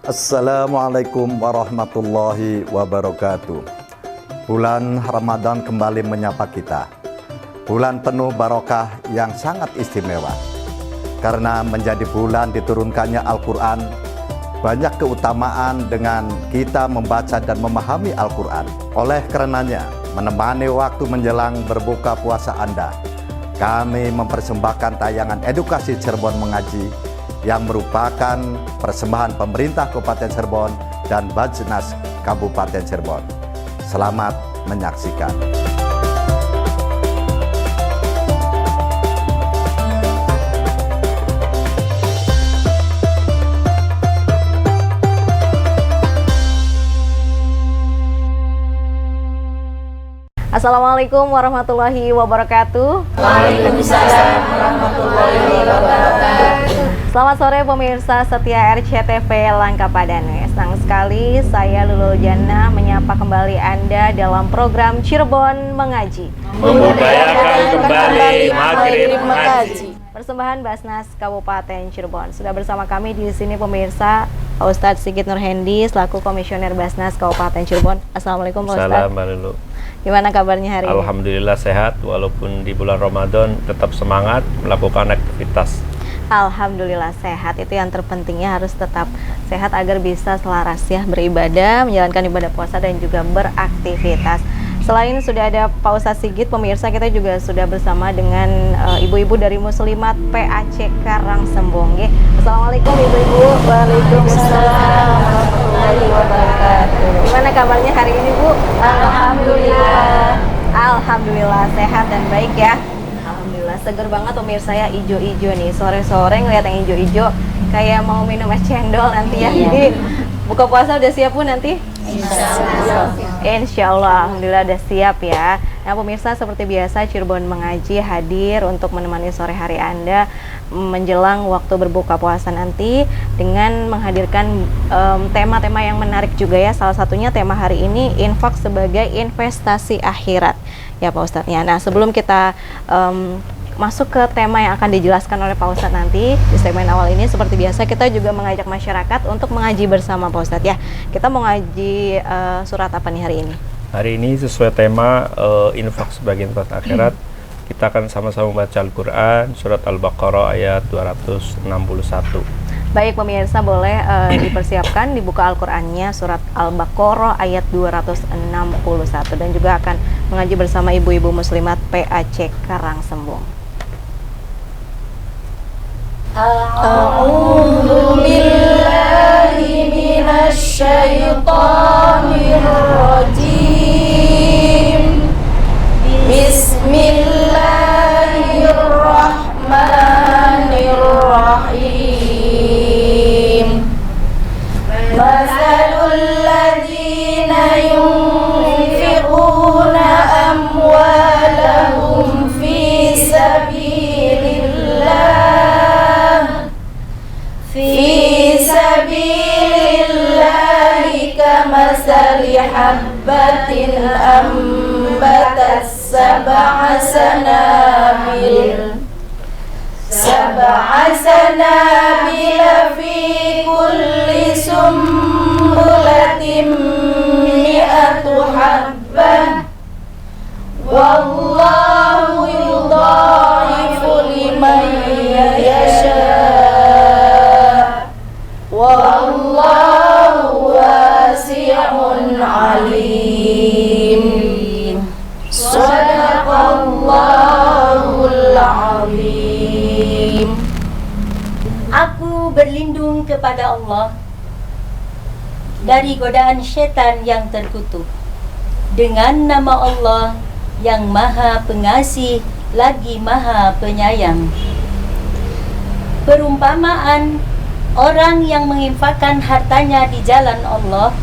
Assalamualaikum warahmatullahi wabarakatuh. Bulan Ramadan kembali menyapa kita. Bulan penuh barokah yang sangat istimewa. Karena menjadi bulan diturunkannya Al-Quran, banyak keutamaan dengan kita membaca dan memahami Al-Quran. Oleh karenanya, menemani waktu menjelang berbuka puasa Anda, kami mempersembahkan tayangan edukasi Cirebon Mengaji yang merupakan persembahan pemerintah Kabupaten Cirebon dan Bajnas Kabupaten Cirebon. Selamat menyaksikan. Assalamualaikum warahmatullahi wabarakatuh. Waalaikumsalam warahmatullahi wabarakatuh. Selamat sore pemirsa setia RCTV Langkapadane. Senang sekali saya Lulul Jannah menyapa kembali Anda dalam program Cirebon Mengaji. Membudayakan kembali Maghrib Mengaji. Persembahan Basnas Kabupaten Cirebon. Sudah bersama kami di sini pemirsa Pak Ustadz Sigit Nurhendi selaku Komisioner Basnas Kabupaten Cirebon. Assalamualaikum Pak Ustadz. Assalamualaikum. Gimana kabarnya hari ini? Alhamdulillah sehat, walaupun di bulan Ramadan tetap semangat melakukan aktivitas. Alhamdulillah sehat, itu yang terpentingnya, harus tetap sehat agar bisa selaras ya beribadah, menjalankan ibadah puasa dan juga beraktivitas. Selain sudah ada Pak Ustadz Sigit, pemirsa kita juga sudah bersama dengan ibu-ibu dari Muslimat PAC Karangsembong. Assalamualaikum ibu-ibu. Waalaikumsalam warahmatullahi wabarakatuh. Gimana kabarnya hari ini Bu? Alhamdulillah. Alhamdulillah sehat dan baik ya. Alhamdulillah seger banget pemirsa ya, ijo-ijo nih. Sore-sore ngeliat yang ijo-ijo kayak mau minum es cendol nanti ya. Jadi buka puasa udah siap Bu nanti? Insya Allah, Alhamdulillah udah siap ya. Nah pemirsa, seperti biasa Cirebon Mengaji hadir untuk menemani sore hari Anda menjelang waktu berbuka puasa nanti dengan menghadirkan tema-tema yang menarik juga ya. Salah satunya tema hari ini infak sebagai investasi akhirat ya Pak Ustadz ya. Nah sebelum kita masuk ke tema yang akan dijelaskan oleh Pak Ustadz nanti di segmen awal ini, seperti biasa kita juga mengajak masyarakat untuk mengaji bersama Pak Ustadz ya. Kita mau ngaji surat apa nih hari ini? Hari ini sesuai tema infak sebagai investasi akhirat, kita akan sama-sama membaca Al-Quran, surat Al-Baqarah ayat 261. Baik pemirsa, boleh dipersiapkan dibuka Al-Qur'annya surat Al-Baqarah ayat 261 dan juga akan mengaji bersama ibu-ibu muslimat PAC Karangsembong. A'udzu billahi minasy syaithanir rajim. Bismillahirrahmanirrahim. Masalul ladzina yunfiquna amwalahum fi sabilillahi kamasali habbatin ambatas sab'a sanabila fi kulli sumbulatin mi'atu habbah wallahu yudha'ifu liman yasha' wallahu wasi'un alim. Sadaqallahul azim. Aku berlindung kepada Allah dari godaan setan yang terkutuk dengan nama Allah yang Maha Pengasih lagi Maha Penyayang. Perumpamaan orang yang menginfakkan hartanya di jalan Allah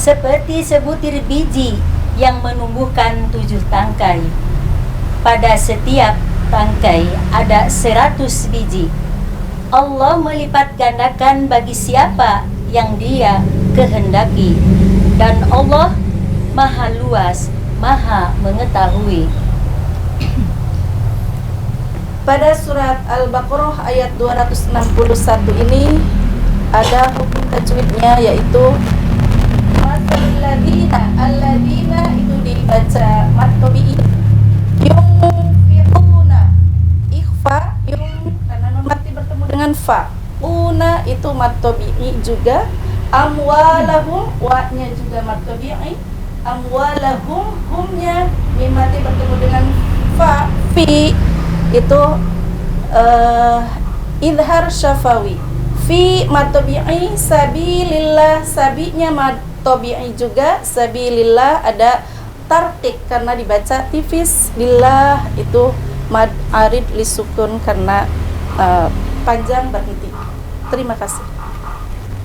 seperti sebutir biji yang menumbuhkan 7 tangkai. Pada setiap tangkai ada 100 biji. Allah melipat gandakan bagi siapa yang Dia kehendaki, dan Allah Maha luas, Maha mengetahui. Pada surat Al-Baqarah ayat 261 ini ada hukum tajwidnya, yaitu alladzina itu dibaca mad tabi'i, yunfiquna ikhfa, karena nun mati bertemu dengan fa, una itu mad tabi'i juga, amwalahum wa-nya juga mad tabi'i, amwalahum humnya mim mati bertemu dengan fa, fi itu idhar syafawi, fi mad tabi'i, sabilillah sabinya mad tabi'i juga, sabilillah ada tarqiq karena dibaca tipis, lillah itu mad arid lisukun karena panjang berhenti. Terima kasih.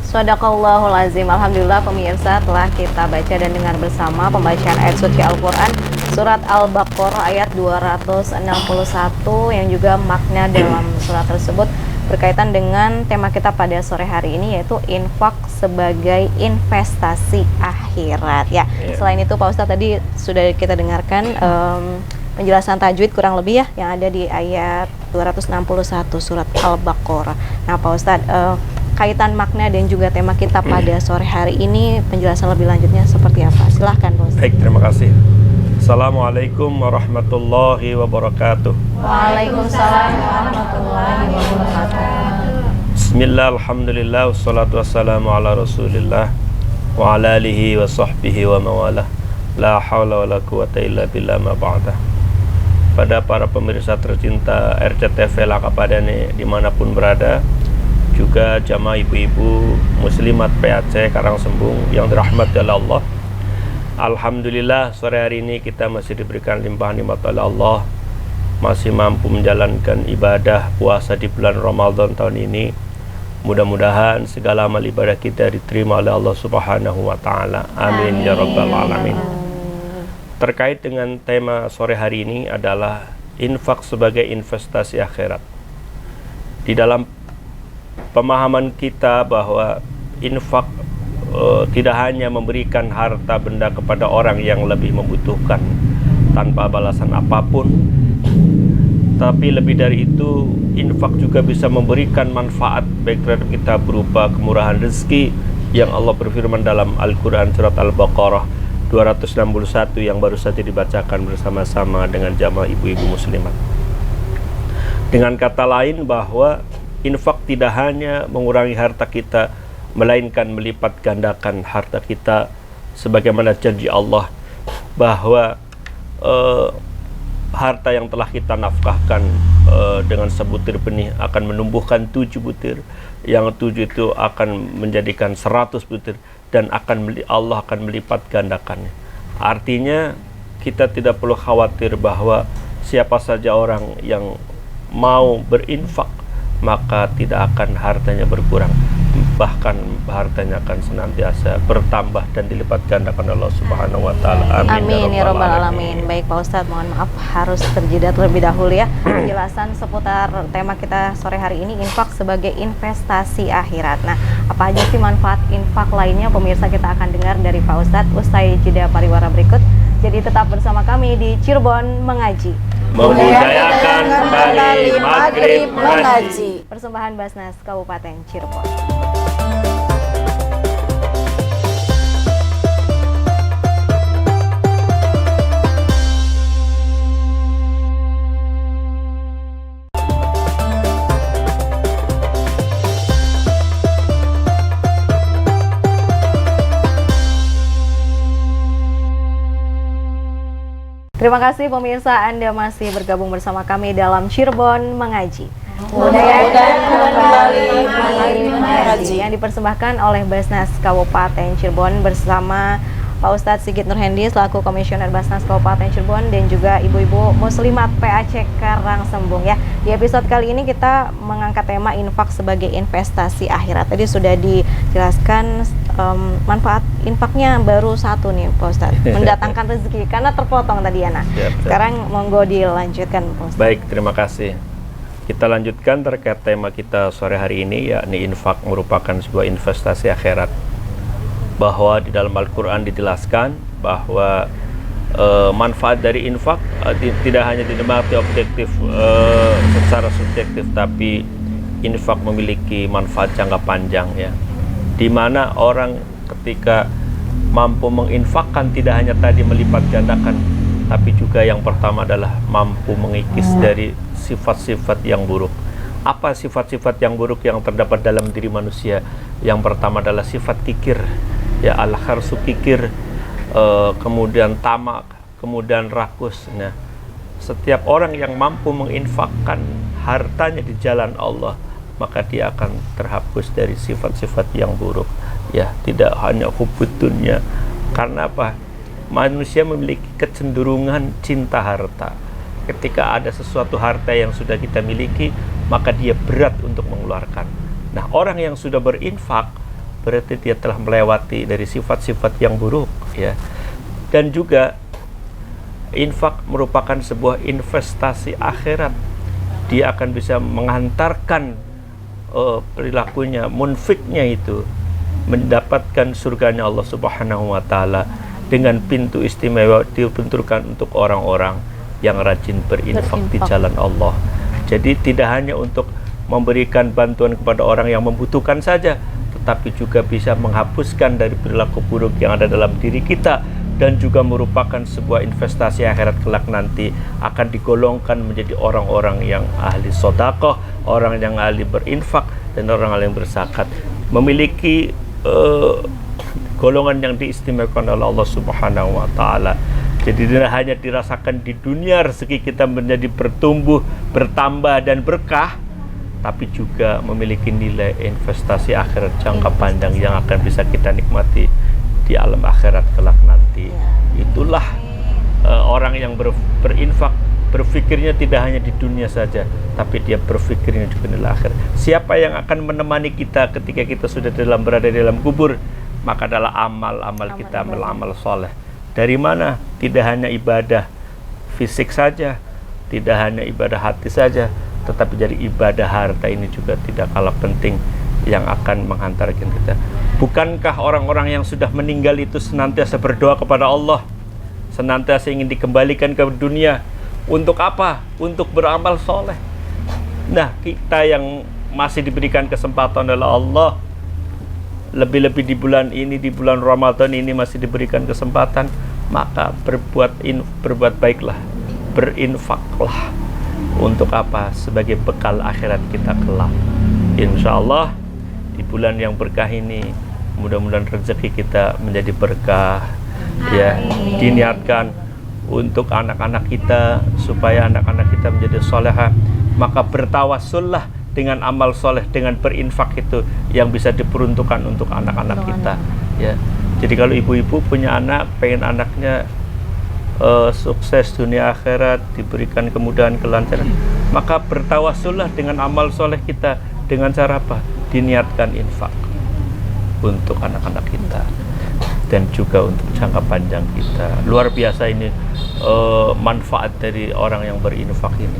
Shadaqallahul azim. Alhamdulillah pemirsa, telah kita baca dan dengar bersama pembacaan ayat suci Al-Quran surat Al-Baqarah ayat 261 yang juga makna dalam surat tersebut berkaitan dengan tema kita pada sore hari ini, yaitu infak sebagai investasi akhirat ya. Selain itu Pak Ustadz tadi sudah kita dengarkan penjelasan tajwid kurang lebih ya yang ada di ayat 261 surat Al-Baqarah. Nah Pak Ustadz, kaitan makna dan juga tema kita pada sore hari ini, penjelasan lebih lanjutnya seperti apa? Silahkan Pak Ustadz. Baik, terima kasih. Assalamualaikum warahmatullahi wabarakatuh. Waalaikumsalam warahmatullahi wabarakatuh. Bismillah, alhamdulillah, wassalatu wassalamu ala rasulillah wa ala alihi wa sahbihi wa mawalah. La hawla wa la quwata illa billah ma ba'dah. Pada para pemirsa tercinta RCTV Lakapadane dimanapun berada, juga jamaah ibu-ibu muslimat PAC Karangsembung yang dirahmati oleh Allah, alhamdulillah sore hari ini kita masih diberikan limpahan nikmat oleh Allah, masih mampu menjalankan ibadah puasa di bulan Ramadan tahun ini. Mudah-mudahan segala amal ibadah kita diterima oleh Allah Subhanahu wa taala. Amin ya rabbal alamin. Terkait dengan tema sore hari ini adalah infak sebagai investasi akhirat. Di dalam pemahaman kita bahwa infak tidak hanya memberikan harta benda kepada orang yang lebih membutuhkan tanpa balasan apapun, tapi lebih dari itu infak juga bisa memberikan manfaat baik terhadap kita berupa kemurahan rezeki yang Allah berfirman dalam Al-Quran surat Al-Baqarah 261 yang baru saja dibacakan bersama-sama dengan jamaah ibu-ibu muslimat. Dengan kata lain bahwa infak tidak hanya mengurangi harta kita, melainkan melipat gandakan harta kita, sebagaimana janji Allah bahwa harta yang telah kita nafkahkan dengan sebutir benih akan menumbuhkan 7 butir, yang 7 itu akan menjadikan 100 butir, dan Allah akan melipat gandakannya. Artinya kita tidak perlu khawatir bahwa siapa saja orang yang mau berinfak maka tidak akan hartanya berkurang, bahkan hartanya akan senantiasa bertambah dan dilipat gandakan Allah Subhanahu wa taala. Amin ya rabbal alamin. Baik Pak Ustadz, mohon maaf harus terjeda terlebih dahulu ya. Penjelasan seputar tema kita sore hari ini, infak sebagai investasi akhirat. Nah, apa aja sih manfaat infak lainnya pemirsa, kita akan dengar dari Pak Ustadz usai jeda pariwara berikut. Jadi tetap bersama kami di Cirebon Mengaji, Membudayakan kembali Maghrib Mengaji. Persembahan Basnas Kabupaten Cirebon. Terima kasih pemirsa, Anda masih bergabung bersama kami dalam Cirebon Mengaji. Mudah-mudahan kembali mengaji yang dipersembahkan oleh Basnas Kabupaten Cirebon bersama Pak Ustadz Sigit Nurhendi selaku Komisioner Basnas Kabupaten Cirebon dan juga ibu-ibu muslimat PAC Karangsembung ya. Di episode kali ini kita mengangkat tema infak sebagai investasi akhirat. Tadi sudah dijelaskan manfaat infaknya baru satu nih Pak Ustadz, mendatangkan rezeki karena terpotong tadi ya. Nah, sekarang monggo dilanjutkan Pak Ustadz. Baik, terima kasih. Kita lanjutkan terkait tema kita sore hari ini, yakni infak merupakan sebuah investasi akhirat. Bahwa di dalam Al-Quran dijelaskan bahwa manfaat dari infak tidak hanya dinikmati objektif secara subjektif, tapi infak memiliki manfaat jangka panjang ya, di mana orang ketika mampu menginfakkan tidak hanya tadi melipat gandakan, tapi juga yang pertama adalah mampu mengikis dari sifat-sifat yang buruk. Apa sifat-sifat yang buruk yang terdapat dalam diri manusia? Yang pertama adalah sifat kikir, ya, al-kharsu, kikir, kemudian tamak, kemudian rakus. Nah, setiap orang yang mampu menginfakkan hartanya di jalan Allah, maka dia akan terhapus dari sifat-sifat yang buruk. Ya, tidak hanya hubbud dunya. Karena apa? Manusia memiliki kecenderungan cinta harta. Ketika ada sesuatu harta yang sudah kita miliki, maka dia berat untuk mengeluarkan. Nah, orang yang sudah berinfak berarti dia telah melewati dari sifat-sifat yang buruk, ya. Dan juga infak merupakan sebuah investasi akhirat. Dia akan bisa menghantarkan perilakunya, munfiknya itu mendapatkan surganya Allah Subhanahu wa taala dengan pintu istimewa diperuntukkan untuk orang-orang yang rajin berinfak di jalan Allah. Jadi tidak hanya untuk memberikan bantuan kepada orang yang membutuhkan saja, tetapi juga bisa menghapuskan dari perilaku buruk yang ada dalam diri kita, dan juga merupakan sebuah investasi akhirat kelak nanti akan digolongkan menjadi orang-orang yang ahli sedekah, orang yang ahli berinfak, dan orang yang berzakat, memiliki golongan yang diistimewakan oleh Allah Subhanahu wa taala. Jadi tidak hanya dirasakan di dunia rezeki kita menjadi bertumbuh, bertambah dan berkah, tapi juga memiliki nilai investasi akhirat jangka panjang yang akan bisa kita nikmati di alam akhirat kelak nanti. Itulah orang yang berinfak, berfikirnya tidak hanya di dunia saja, tapi dia berfikirnya juga di akhirat. Siapa yang akan menemani kita ketika kita sudah berada di dalam kubur? Maka adalah amal kita, amal soleh. Dari mana? Tidak hanya ibadah fisik saja, tidak hanya ibadah hati saja, tetapi dari ibadah harta ini juga tidak kalah penting yang akan menghantarkan kita. Bukankah orang-orang yang sudah meninggal itu senantiasa berdoa kepada Allah, senantiasa ingin dikembalikan ke dunia? Untuk apa? Untuk beramal soleh. Nah, kita yang masih diberikan kesempatan oleh Allah, lebih-lebih di bulan ini, di bulan Ramadan ini masih diberikan kesempatan, maka berbuat baiklah, berinfaklah. Untuk apa? Sebagai bekal akhirat kita kelak. Insya Allah di bulan yang berkah ini, mudah-mudahan rezeki kita menjadi berkah. Ya, diniatkan untuk anak-anak kita supaya anak-anak kita menjadi solehah, maka bertawassullah dengan amal soleh, dengan berinfak itu yang bisa diperuntukkan untuk anak-anak kita. Ya, jadi kalau ibu-ibu punya anak, pengen anaknya sukses dunia akhirat, diberikan kemudahan, kelancaran, maka bertawassullah dengan amal soleh kita. Dengan cara apa? Diniatkan infak untuk anak-anak kita dan juga untuk jangka panjang kita. Luar biasa ini manfaat dari orang yang berinfak ini.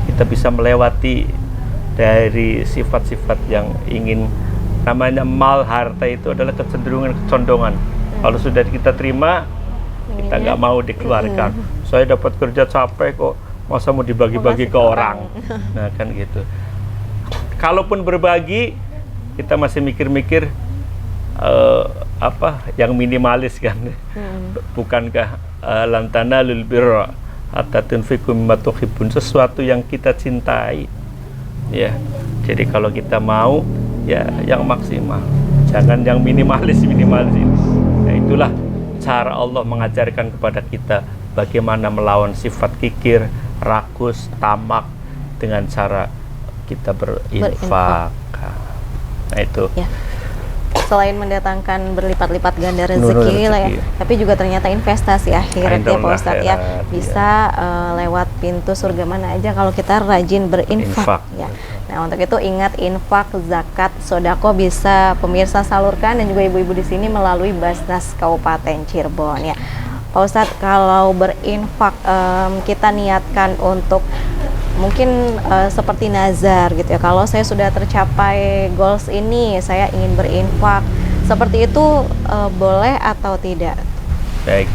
Kita bisa melewati dari sifat-sifat yang ingin, namanya mal, harta itu adalah kecenderungan, kecondongan. Kalau sudah kita terima, kita nggak mau dikeluarkan. Saya dapat kerja capek kok, masa mau dibagi-bagi ke orang? Nah, kan gitu. Kalaupun berbagi, kita masih mikir-mikir apa yang minimalis kan? Bukankah lan tanalul birra hatta tunfiqu mimma tuhibbun, sesuatu yang kita cintai. Ya, jadi kalau kita mau, ya yang maksimal, jangan yang minimalis ini. Nah, itulah cara Allah mengajarkan kepada kita bagaimana melawan sifat kikir, rakus, tamak dengan cara kita berinfak. Nah itu. Ya. Selain mendatangkan berlipat-lipat ganda rezeki lah ya, tapi juga ternyata investasi akhirat ya Pak Ustadz ya, bisa lewat pintu surga mana aja kalau kita rajin berinfak ya. Nah, untuk itu ingat, infak, zakat, sodako bisa pemirsa salurkan dan juga ibu-ibu di sini melalui Basnas Kabupaten Cirebon ya. Pak Ustadz, kalau berinfak kita niatkan untuk mungkin seperti nazar gitu ya, kalau saya sudah tercapai goals ini, saya ingin berinfak, seperti itu boleh atau tidak? Baik,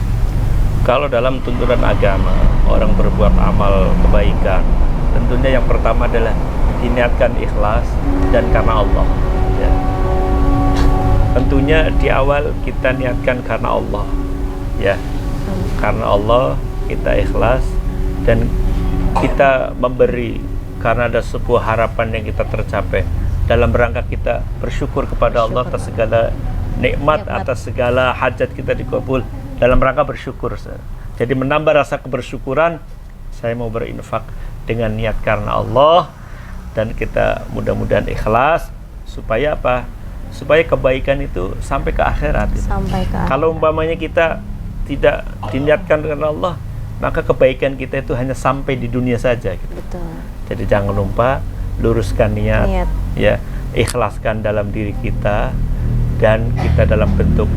kalau dalam tuntunan agama orang berbuat amal kebaikan, tentunya yang pertama adalah diniatkan ikhlas dan karena Allah. Ya. Tentunya di awal kita niatkan karena Allah, ya, karena Allah kita ikhlas dan kita memberi karena ada sebuah harapan yang kita tercapai dalam rangka kita bersyukur kepada Allah atas segala nikmat, atas segala hajat kita dikabul, dalam rangka bersyukur. Jadi menambah rasa kebersyukuran, saya mau berinfak dengan niat karena Allah, dan kita mudah-mudahan ikhlas supaya apa? Supaya kebaikan itu sampai ke akhirat. Sampai ke Kalau umpamanya kita tidak diniatkan karena Allah, maka kebaikan kita itu hanya sampai di dunia saja gitu. Betul. Jadi jangan lupa luruskan niat, Niat. ya, ikhlaskan dalam diri kita, dan kita dalam bentuk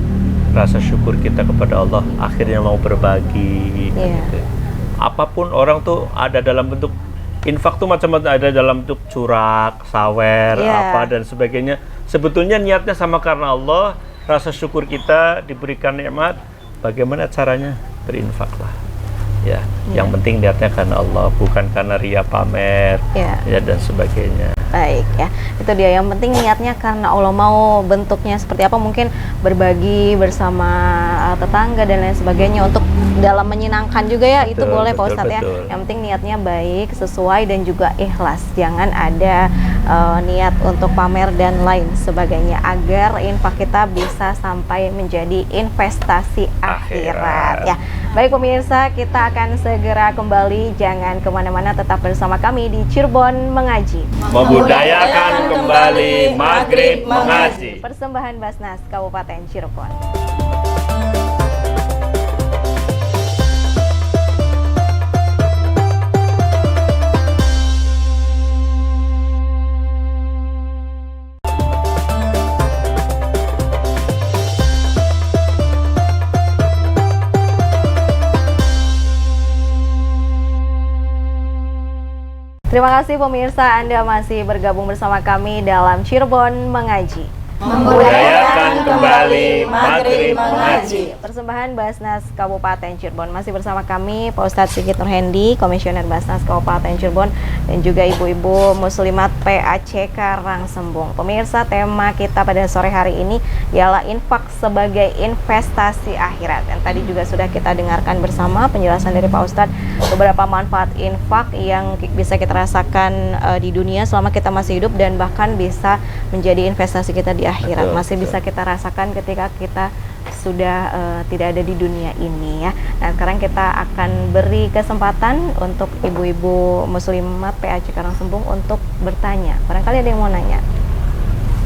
rasa syukur kita kepada Allah akhirnya mau berbagi. Iya. Gitu. Apapun orang tuh ada dalam bentuk infak tuh macam-macam, ada dalam bentuk curak, sawer, Iya. apa dan sebagainya. Sebetulnya niatnya sama karena Allah, rasa syukur kita diberikan nikmat. Bagaimana caranya? Berinfaklah. Ya, yang penting niatnya karena Allah, bukan karena ria pamer, Iya. ya dan sebagainya. Baik ya, itu dia, yang penting niatnya karena Allah. Mau bentuknya seperti apa, mungkin berbagi bersama tetangga dan lain sebagainya untuk dalam menyenangkan juga ya, itu Betul, boleh Pak betul, Ustadz ya. betul. Yang penting niatnya baik, sesuai dan juga ikhlas. Jangan ada niat untuk pamer dan lain sebagainya, agar infak kita bisa sampai menjadi investasi akhirat ya. Baik pemirsa, kita akan segera kembali, jangan kemana-mana, tetap bersama kami di Cirebon Mengaji. Membudayakan kembali Maghrib Mengaji. Persembahan Basnas Kabupaten Cirebon. Terima kasih pemirsa, Anda masih bergabung bersama kami dalam Cirebon Mengaji. Membudayakan kembali Maghrib Mengaji. Persembahan Basnas Kabupaten Cirebon. Masih bersama kami Pak Ustadz Sigit Nurhendi, Komisioner Basnas Kabupaten Cirebon, dan juga ibu-ibu muslimat PAC Karangsembung. Pemirsa, tema kita pada sore hari ini ialah infak sebagai investasi akhirat. Dan tadi juga sudah kita dengarkan bersama penjelasan dari Pak Ustadz beberapa manfaat infak yang bisa kita rasakan di dunia selama kita masih hidup, dan bahkan bisa menjadi investasi kita di akhirat. Betul, masih betul. bisa kita rasakan ketika kita sudah tidak ada di dunia ini ya. Nah, sekarang kita akan beri kesempatan untuk ibu-ibu muslimat PAC Karangsembung untuk bertanya. Barangkali ada yang mau nanya.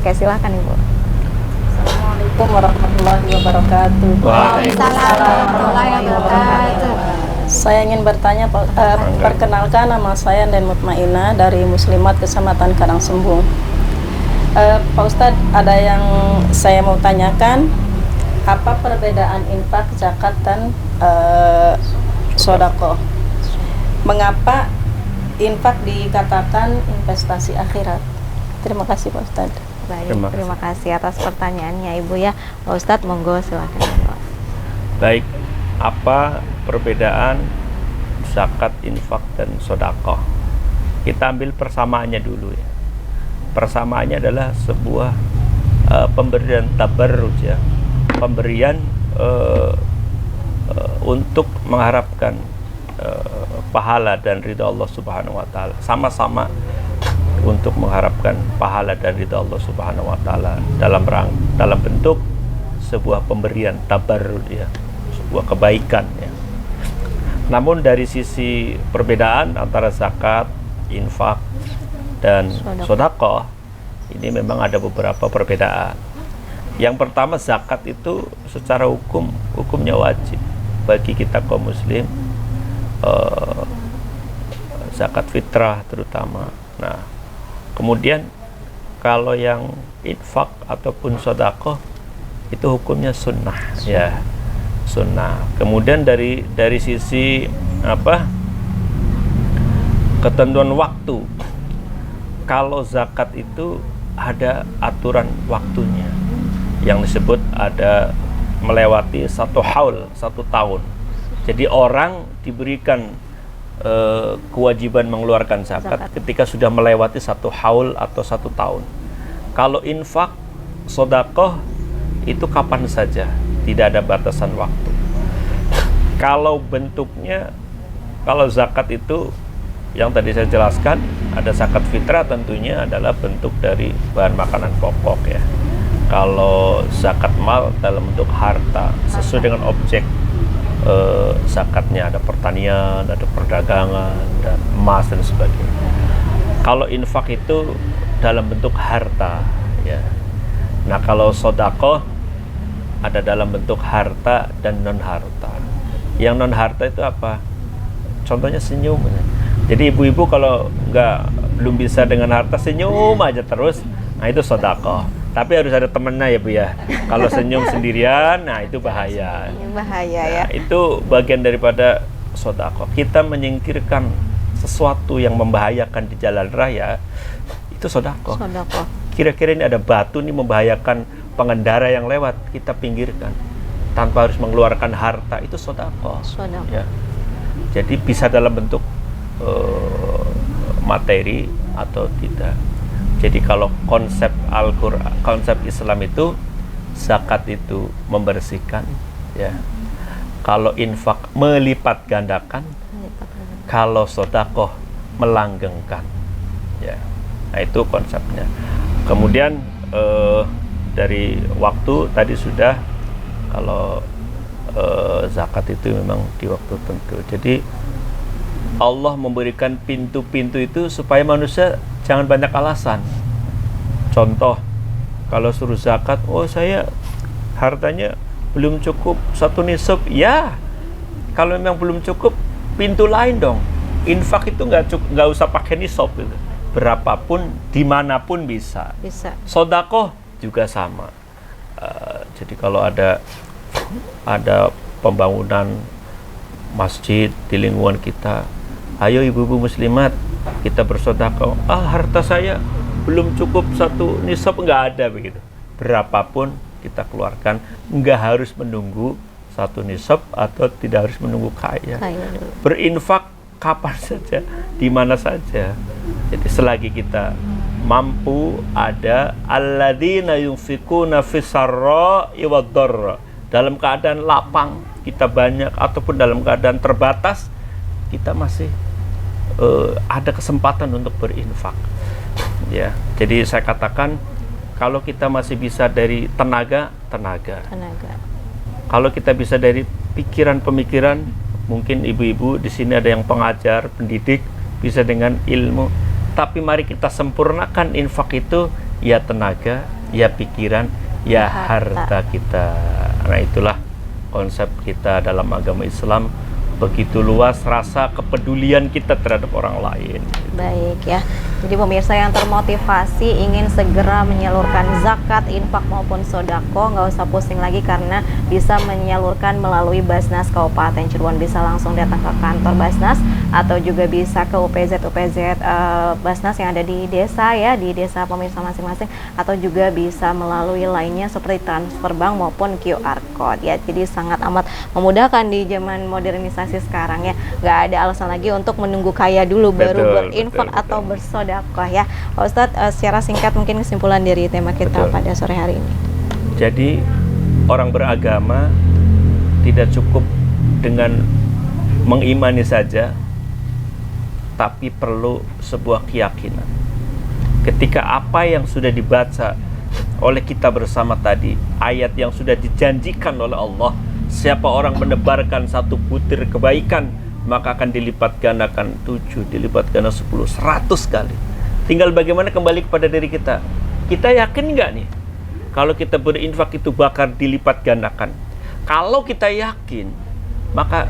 Oke, silahkan Ibu. Assalamualaikum warahmatullahi wabarakatuh. warahmatullahi wabarakatuh. Saya ingin bertanya, perkenalkan, nama saya Den Mutmainah dari Muslimat Kecamatan Karangsembung. Pak Ustadz, ada yang saya mau tanyakan, apa perbedaan infak, zakat, dan sodako? Mengapa infak dikatakan investasi akhirat? Terima kasih Pak Ustadz. Baik, Terima terima kasih atas pertanyaannya Ibu ya. Pak Ustadz, monggo silakan. Baik, apa perbedaan zakat, infak, dan sodakoh? Kita ambil persamaannya dulu ya. Persamaannya adalah sebuah pemberian tabarruj ya, pemberian untuk mengharapkan pahala dan ridha Allah Subhanahu wa taala. Sama-sama untuk mengharapkan pahala dan ridha Allah Subhanahu wa taala dalam bentuk sebuah pemberian tabarruj ya, sebuah kebaikan ya. Namun dari sisi perbedaan antara zakat, infak, dan sodakoh, ini memang ada beberapa perbedaan. Yang pertama, zakat itu secara hukumnya wajib bagi kita kaum muslim, zakat fitrah terutama. Nah, kemudian kalau yang infak ataupun sodakoh itu hukumnya sunnah ya, sunnah. Kemudian dari sisi ketentuan waktu, kalau zakat itu ada aturan waktunya yang disebut ada melewati 1 haul, 1 tahun. Jadi orang diberikan kewajiban mengeluarkan zakat ketika sudah melewati 1 haul atau 1 tahun. Kalau infak, sodakoh itu kapan saja, tidak ada batasan waktu. Kalau bentuknya, kalau zakat itu yang tadi saya jelaskan, ada zakat fitrah tentunya adalah bentuk dari bahan makanan pokok ya. Kalau zakat mal dalam bentuk harta sesuai dengan objek zakatnya, ada pertanian, ada perdagangan, dan emas dan sebagainya. Kalau infak itu dalam bentuk harta ya. Nah kalau sodakoh ada dalam bentuk harta dan non harta. Yang non harta itu apa? Contohnya senyum. Jadi ibu-ibu kalau belum bisa dengan harta, senyum aja terus, nah itu sodakoh. Tapi harus ada temennya ya Bu ya. Kalau senyum sendirian, nah itu bahaya. Bahaya ya. Nah, itu bagian daripada sodakoh. Kita menyingkirkan sesuatu yang membahayakan di jalan raya, itu sodakoh. Kira-kira ini ada batu nih membahayakan pengendara yang lewat, kita pinggirkan tanpa harus mengeluarkan harta, itu sodakoh. Ya. Jadi bisa dalam bentuk materi atau tidak. Jadi kalau konsep Al-Qur'an, konsep Islam itu zakat itu membersihkan ya. Kalau infak melipat gandakan, kalau sodakoh melanggengkan ya. Nah itu konsepnya. Kemudian dari waktu tadi sudah, kalau zakat itu memang di waktu tentu. Jadi Allah memberikan pintu-pintu itu supaya manusia jangan banyak alasan. Contoh, kalau suruh zakat, oh saya hartanya belum cukup 1 nisab. Ya, kalau memang belum cukup, pintu lain dong. Infak itu nggak usah pakai nisab gitu. Berapapun, dimanapun bisa. Sodakoh juga sama. Jadi kalau ada pembangunan masjid di lingkungan kita, ayo ibu-ibu muslimat kita bersodakoh. Harta saya belum cukup 1 nisab, nggak ada begitu. Berapapun kita keluarkan, nggak harus menunggu 1 nisab atau tidak harus menunggu kaya. Berinfak kapan saja, di mana saja. Jadi selagi kita mampu, ada alladzina yunfikuna fis-sarra'i wad-dharra. Dalam keadaan lapang kita banyak ataupun dalam keadaan terbatas, kita masih ada kesempatan untuk berinfak ya. Jadi saya katakan, kalau kita masih bisa dari tenaga. Kalau kita bisa dari pikiran-pemikiran, mungkin ibu-ibu di sini ada yang pengajar, pendidik, bisa dengan ilmu. Tapi mari kita sempurnakan infak itu, ya tenaga, ya pikiran, ya harta kita. Nah itulah konsep kita dalam agama Islam. Begitu luas rasa kepedulian kita terhadap orang lain. Baik ya. Jadi pemirsa yang termotivasi ingin segera menyalurkan zakat, infak maupun sodako, nggak usah pusing lagi karena bisa menyalurkan melalui Basnas Kabupaten Cirebon. Bisa langsung datang ke kantor Basnas atau juga bisa ke UPZ Basnas yang ada di desa ya, di desa pemirsa masing-masing, atau juga bisa melalui lainnya seperti transfer bank maupun QR code ya. Jadi sangat amat memudahkan di zaman modernisasi sekarang ya. Nggak ada alasan lagi untuk menunggu kaya dulu baru berinfak atau bersodakoh ya. Pak Ustadz, secara singkat mungkin kesimpulan dari tema kita pada sore hari ini. Jadi orang beragama tidak cukup dengan mengimani saja, tapi perlu sebuah keyakinan. Ketika apa yang sudah dibaca oleh kita bersama tadi, ayat yang sudah dijanjikan oleh Allah, siapa orang menebarkan 1 butir kebaikan, maka akan dilipat gandakan 7, dilipat gandakan 10, 100 kali. Tinggal bagaimana kembali kepada diri kita. Kita yakin nggak nih, kalau kita berinfak itu bakal dilipat gandakan? Kalau kita yakin, maka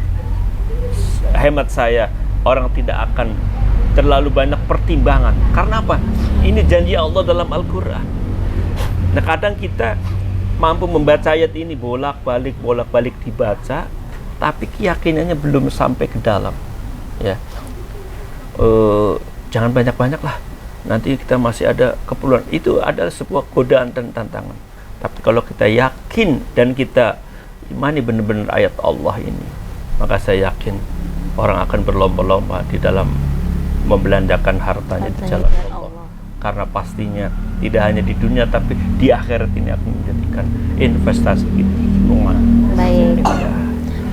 hemat saya, orang tidak akan terlalu banyak pertimbangan. Karena apa? Ini janji Allah dalam Al-Quran. Nah kadang kita mampu membaca ayat ini bolak-balik dibaca, tapi keyakinannya belum sampai ke dalam ya. Jangan banyak-banyak lah, nanti kita masih ada keperluan. Itu adalah sebuah godaan dan tantangan. Tapi kalau kita yakin dan kita imani benar-benar ayat Allah ini, maka saya yakin orang akan berlomba-lomba di dalam membelanjakan hartanya di jalan Allah. Karena pastinya tidak hanya di dunia tapi di akhirat ini akan menjadikan investasi kita semua. Baik. Ya.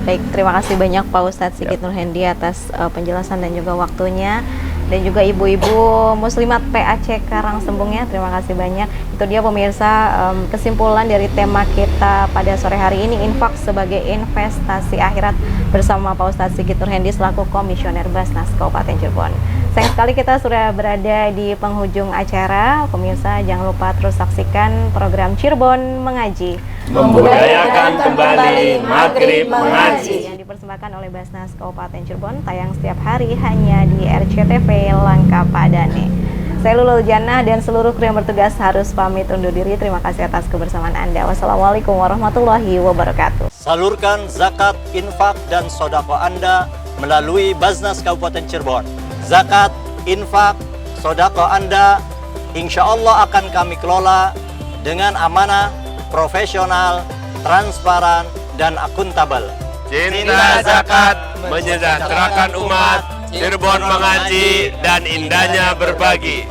Baik, terima kasih banyak Pak Ustadz Sigit Nurhendi atas penjelasan dan juga waktunya. Dan juga ibu-ibu muslimat PAC Karangsembungnya, terima kasih banyak. Itu dia pemirsa kesimpulan dari tema kita pada sore hari ini, infak sebagai investasi akhirat, bersama Pak Ustadz Sigit Nurhendi selaku Komisioner Basnas Kabupaten Cirebon. Sayang sekali kita sudah berada di penghujung acara. Pemirsa jangan lupa terus saksikan program Cirebon Mengaji, Membudayakan kembali Maghrib Mengaji, yang dipersembahkan oleh Basnas Kabupaten Cirebon, tayang setiap hari hanya di RCTV Langka Padane. Saya Lulul Jannah dan seluruh kru yang bertugas harus pamit undur diri. Terima kasih atas kebersamaan Anda. Wassalamualaikum warahmatullahi wabarakatuh. Salurkan zakat, infak, dan sodako Anda melalui Basnas Kabupaten Cirebon. Zakat, infak, sodako Anda insya Allah akan kami kelola dengan amanah, profesional, transparan, dan akuntabel. Cinta zakat menyejahterakan umat, Cirebon mengaji dan indahnya berbagi.